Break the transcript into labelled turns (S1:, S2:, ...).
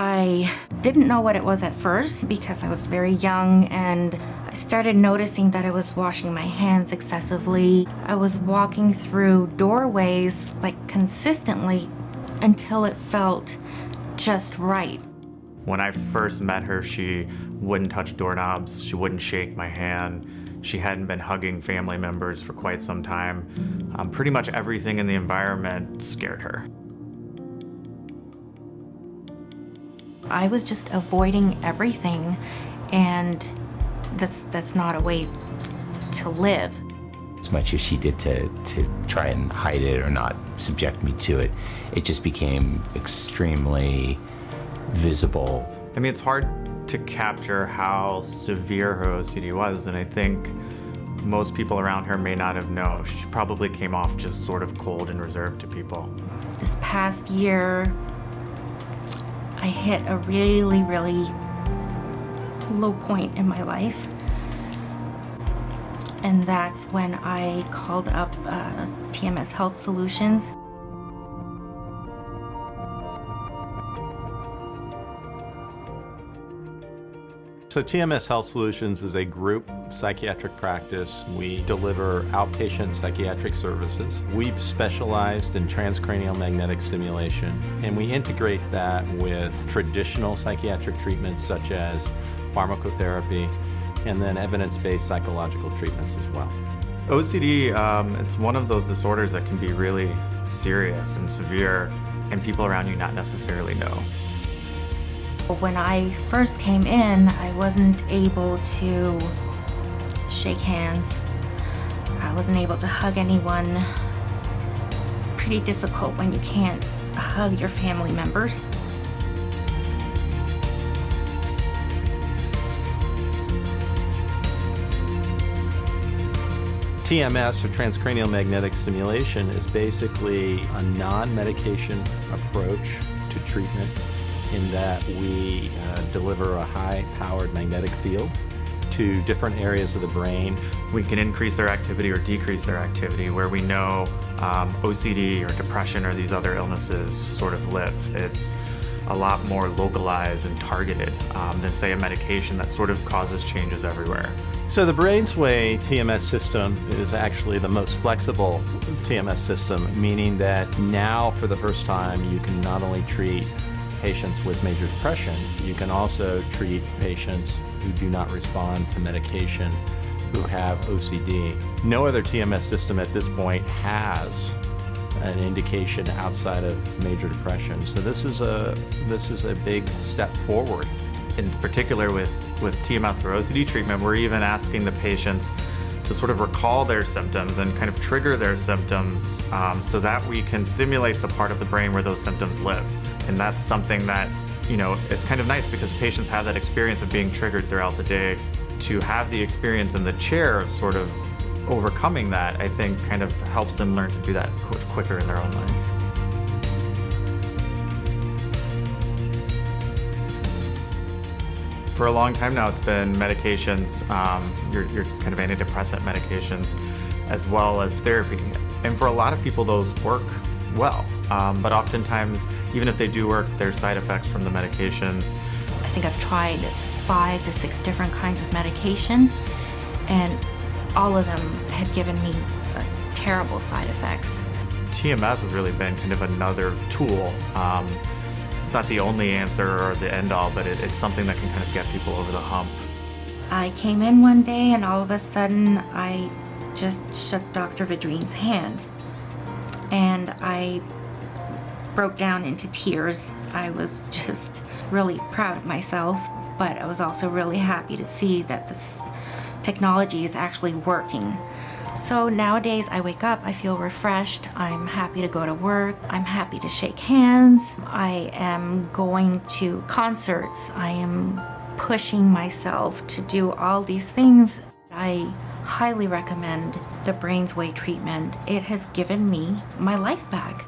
S1: I didn't know what it was at first because I was very young, and I started noticing that I was washing my hands excessively. I was walking through doorways like consistently until it felt just right.
S2: When I first met her, she wouldn't touch doorknobs, she wouldn't shake my hand, she hadn't been hugging family members for quite some time. Pretty much everything in the environment scared her.
S1: I was just avoiding everything, and that's not a way to live.
S3: As much as she did to try and hide it or not subject me to it, it just became extremely visible.
S2: I mean, it's hard to capture how severe her OCD was, and I think most people around her may not have known. She probably came off just sort of cold and reserved to people.
S1: This past year, I hit a really, really low point in my life. And that's when I called up TMS Health Solutions.
S4: So TMS Health Solutions is a group psychiatric practice. We deliver outpatient psychiatric services. We've specialized in transcranial magnetic stimulation, and we integrate that with traditional psychiatric treatments such as pharmacotherapy and then evidence-based psychological treatments as well.
S2: OCD, it's one of those disorders that can be really serious and severe, and people around you not necessarily know.
S1: When I first came in, I wasn't able to shake hands. I wasn't able to hug anyone. It's pretty difficult when you can't hug your family members.
S4: TMS, or transcranial magnetic stimulation, is basically a non-medication approach to treatment in that we deliver a high-powered magnetic field to different areas of the brain.
S2: We can increase their activity or decrease their activity where we know OCD or depression or these other illnesses sort of live. It's a lot more localized and targeted than, say, a medication that sort of causes changes everywhere.
S4: So the BrainsWay TMS system is actually the most flexible TMS system, meaning that now for the first time you can not only treat patients with major depression, you can also treat patients who do not respond to medication, who have OCD. No other TMS system at this point has an indication outside of major depression. So this is a big step forward.
S2: In particular with TMS or OCD treatment, we're even asking the patients to sort of recall their symptoms and kind of trigger their symptoms so that we can stimulate the part of the brain where those symptoms live. And that's something that, is kind of nice because patients have that experience of being triggered throughout the day. To have the experience in the chair of sort of overcoming that, I think kind of helps them learn to do that quicker in their own life. For a long time now, it's been medications, your kind of antidepressant medications, as well as therapy. And for a lot of people, those work well. But oftentimes, even if they do work, there's side effects from the medications.
S1: I think I've tried 5 to 6 different kinds of medication, and all of them had given me terrible side effects.
S2: TMS has really been kind of another tool. It's not the only answer or the end all, but it's something that can kind of get people over the hump.
S1: I came in one day and all of a sudden I just shook Dr. Vidreen's hand, and I broke down into tears. I was just really proud of myself, but I was also really happy to see that this technology is actually working. So nowadays I wake up, I feel refreshed, I'm happy to go to work, I'm happy to shake hands, I am going to concerts, I am pushing myself to do all these things. I highly recommend the BrainsWay treatment. It has given me my life back.